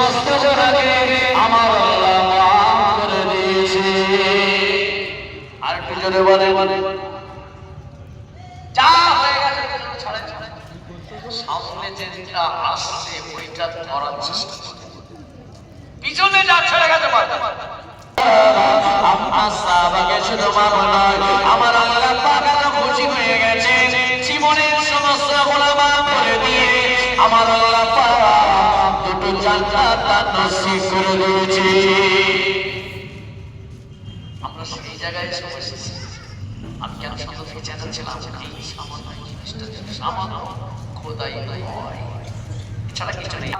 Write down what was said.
সমস্ত জনাকে আমার আল্লাহ মাফ করে দিয়েছে। আর একটু জোরে বলে যা হয়ে গেছে ছাড়ে ছাড়ে, সামনে যেটা আসছে ওইটা ধরার চেষ্টা করে, পিছনে যা ছেড়ে গেছে আমার সাহাবাকে শুধু মাফ নয়, আমার আল্লাহ পাক এত খুশি হয়ে গেছে, জীবনের সমস্ত গুনাহ মাফ করে দিয়ে আমার আল্লাহ পাক দুটো জান্নাত নসিব করে দিয়েছে। আমরা সেই জায়গায় এসে বসেছি। আমি কেন সতর্ক জানাচ্ছিলাম এই সামান্য জিনিসটা, সামান্য খোদাই নয়, এছাড়া কিছু নেই।